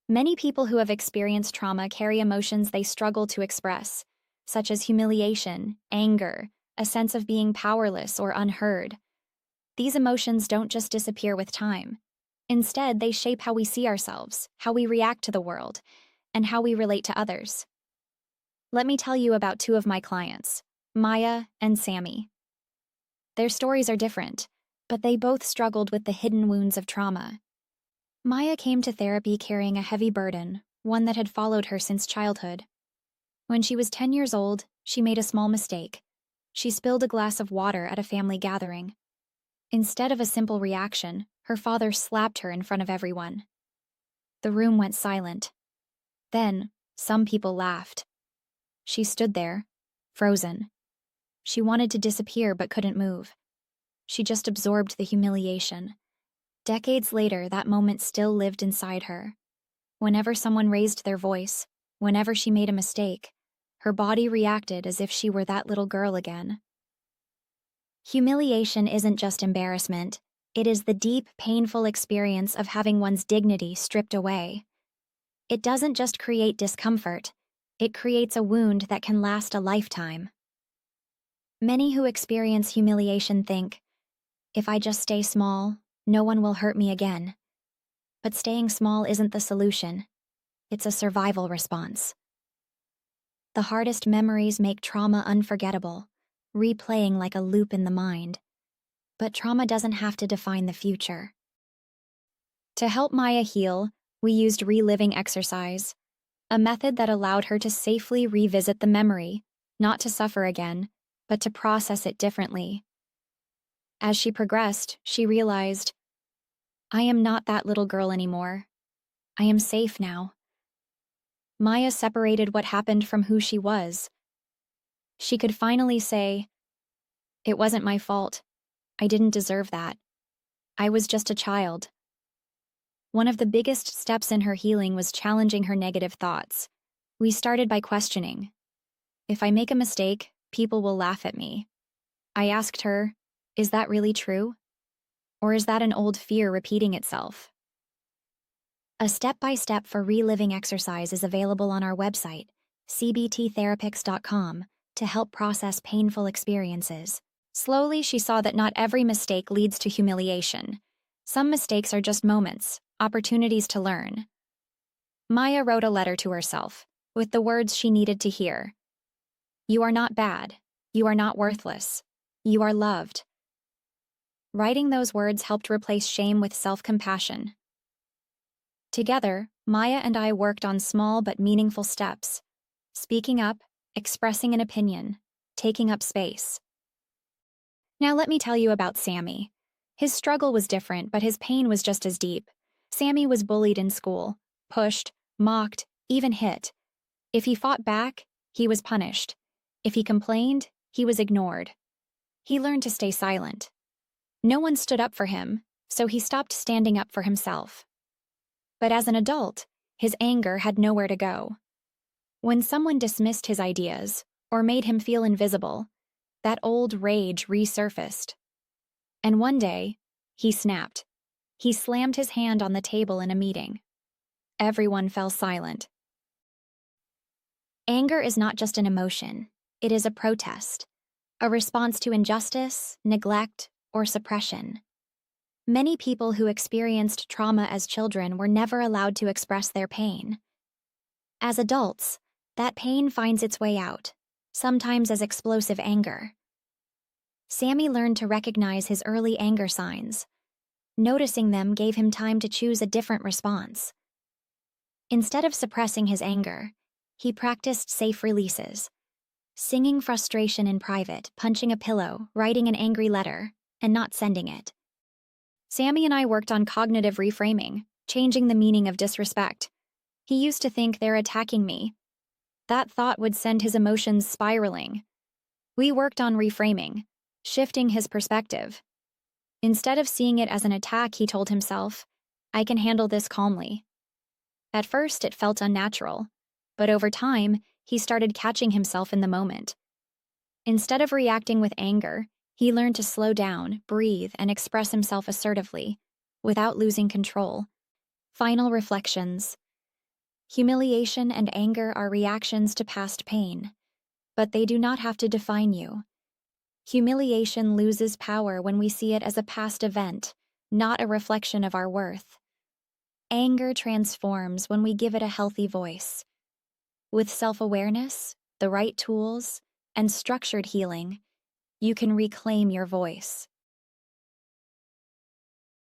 Many people who have experienced trauma carry emotions they struggle to express, such as humiliation, anger, a sense of being powerless or unheard. These emotions don't just disappear with time. Instead, they shape how we see ourselves, how we react to the world, and how we relate to others. Let me tell you about two of my clients, Maya and Sammy. Their stories are different, but they both struggled with the hidden wounds of trauma. Maya came to therapy carrying a heavy burden, one that had followed her since childhood. When she was 10 years old, she made a small mistake. She spilled a glass of water at a family gathering. Instead of a simple reaction, her father slapped her in front of everyone. The room went silent. Then, some people laughed. She stood there, frozen. She wanted to disappear but couldn't move. She just absorbed the humiliation. Decades later, that moment still lived inside her. Whenever someone raised their voice, whenever she made a mistake, her body reacted as if she were that little girl again. Humiliation isn't just embarrassment, it is the deep, painful experience of having one's dignity stripped away. It doesn't just create discomfort, it creates a wound that can last a lifetime. Many who experience humiliation think, if I just stay small, no one will hurt me again. But staying small isn't the solution. It's a survival response. The hardest memories make trauma unforgettable, replaying like a loop in the mind. But trauma doesn't have to define the future. To help Maya heal, we used reliving exercise, a method that allowed her to safely revisit the memory, not to suffer again, but to process it differently. As she progressed, she realized, I am not that little girl anymore. I am safe now. Maya separated what happened from who she was. She could finally say, it wasn't my fault. I didn't deserve that. I was just a child. One of the biggest steps in her healing was challenging her negative thoughts. We started by questioning. If I make a mistake, people will laugh at me. I asked her, is that really true? Or is that an old fear repeating itself? A step-by-step for reliving exercise is available on our website, cbttherapics.com, to help process painful experiences. Slowly, she saw that not every mistake leads to humiliation. Some mistakes are just moments, opportunities to learn. Maya wrote a letter to herself, with the words she needed to hear. You are not bad. You are not worthless. You are loved. Writing those words helped replace shame with self-compassion. Together, Maya and I worked on small but meaningful steps, speaking up, expressing an opinion, taking up space. Now let me tell you about Sammy. His struggle was different, but his pain was just as deep. Sammy was bullied in school, pushed, mocked, even hit. If he fought back, he was punished. If he complained, he was ignored. He learned to stay silent. No one stood up for him, so he stopped standing up for himself. But as an adult, his anger had nowhere to go. When someone dismissed his ideas or made him feel invisible, that old rage resurfaced. And one day, he snapped. He slammed his hand on the table in a meeting. Everyone fell silent. Anger is not just an emotion, it is a protest, a response to injustice, neglect, or suppression. Many people who experienced trauma as children were never allowed to express their pain. As adults, that pain finds its way out, sometimes as explosive anger. Sammy learned to recognize his early anger signs. Noticing them gave him time to choose a different response. Instead of suppressing his anger, he practiced safe releases, singing frustration in private, punching a pillow, writing an angry letter, and not sending it. Sammy and I worked on cognitive reframing, changing the meaning of disrespect. He used to think they're attacking me. That thought would send his emotions spiraling. We worked on reframing, shifting his perspective. Instead of seeing it as an attack, he told himself, I can handle this calmly. At first, it felt unnatural, but over time, he started catching himself in the moment. Instead of reacting with anger, he learned to slow down, breathe, and express himself assertively, without losing control. Final reflections. Humiliation and anger are reactions to past pain, but they do not have to define you. Humiliation loses power when we see it as a past event, not a reflection of our worth. Anger transforms when we give it a healthy voice. With self-awareness, the right tools, and structured healing, you can reclaim your voice.